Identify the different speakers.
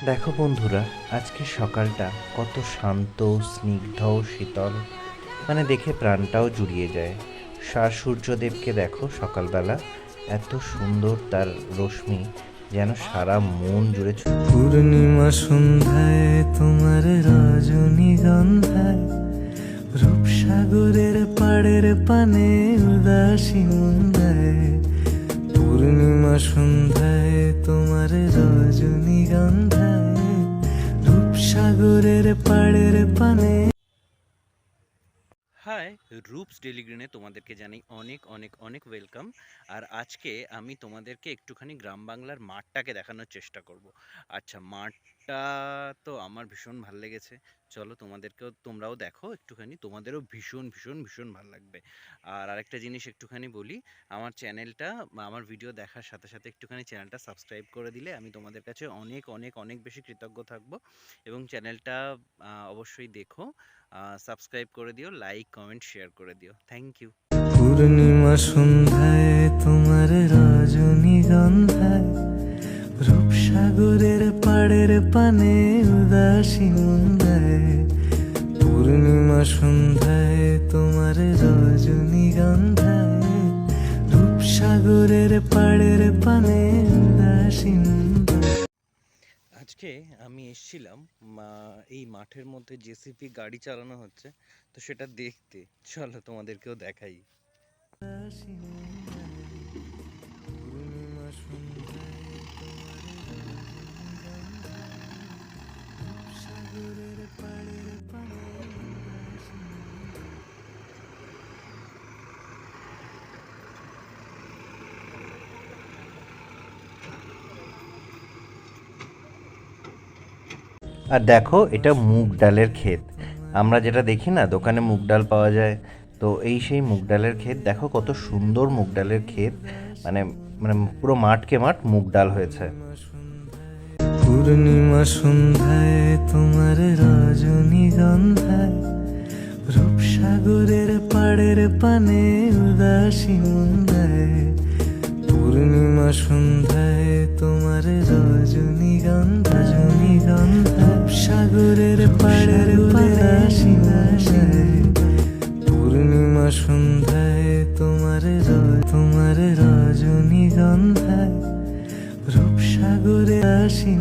Speaker 1: দেখো বন্ধুরা, আজকে সকালটা কত শান্ত, স্নিগ্ধ ও শীতল, মানে দেখে প্রাণটাও জুড়িয়ে যায়। সূর্যদেবকে দেখো সকালবেলা, এত সুন্দর তার রশ্মি, যেন সারা মন জুড়ে
Speaker 2: পূর্ণিমা সন্ধ্যায় তোমার রজনীগন্ধায় রূপসাগরের পাড়ের পানে উদাসী মন্দায়। পূর্ণিমা সন্ধ্যায় তোমার রজনীগন্ধায় রূপসাগরের পাড়ের পানে।
Speaker 3: হাই, রূপস ডেলি গ্রিনে তোমাদেরকে জানাই অনেক অনেক অনেক ওয়েলকাম। আর আজকে আমি তোমাদেরকে একটুখানি গ্রাম বাংলার মাঠটাকে দেখানোর চেষ্টা করব। আচ্ছা, মাঠটা তো আমার ভীষণ ভাল লেগেছে। চলো তোমরাও দেখো একটুখানি, তোমাদেরও ভীষণ ভীষণ ভীষণ ভাল লাগবে। আর আরেকটা জিনিস একটুখানি বলি, আমার চ্যানেলটা, আমার ভিডিও দেখার সাথে সাথে একটুখানি চ্যানেলটা সাবস্ক্রাইব করে দিলে আমি তোমাদের কাছে অনেক অনেক অনেক বেশি কৃতজ্ঞ থাকবো। এবং চ্যানেলটা অবশ্যই দেখো, সাবস্ক্রাইব করে দিও, লাইক কমেন্ট শেয়ার করে দিও। Thank you.
Speaker 2: পূর্ণিমা সন্ধ্যায় তোমার রজনীগন্ধায় রূপসাগরের পাড়ের পানে উদাসী মন্দায়। পূর্ণিমা সন্ধ্যায় তোমার রজনীগন্ধায় রূপসাগরের পাড়ের পানে উদাসী মন্দায়।
Speaker 3: আজকে আমি এসেছিলাম এই মাঠের মধ্যে জেসিপি গাড়ি চালানো হচ্ছে, তো সেটা দেখতে। চলো তোমাদেরকেও দেখাই।
Speaker 2: পূর্ণিমা সন্ধ্যায় তোমার রূপসাগরের পাড়ের পানে উদাসী
Speaker 1: আর দেখো, এটা মুগ ডালের ক্ষেত। আমরা যেটা দেখি না দোকানে মুগ ডাল পাওয়া যায়, তো এই সেই মুগ ডালের ক্ষেত। দেখো কত সুন্দর মুগ ডালের ক্ষেত, মানে মানে পুরো মাঠকে মাঠ মুগ ডাল হয়েছে।
Speaker 2: পূর্ণিমা সন্ধ্যায় তোমার রজনীগন্ধায় রূপসাগরের পাড়ের পানে উদাসী মন্দায়। পূর্ণিমা সন্ধ্যায় তোমার রজনীগন্ধা রূপসাগরের পাড়ের উদাসী মন্দায়। পূর্ণিমা সন্ধ্যায় তোমার রজনীগন্ধায় রূপসাগরে আসি।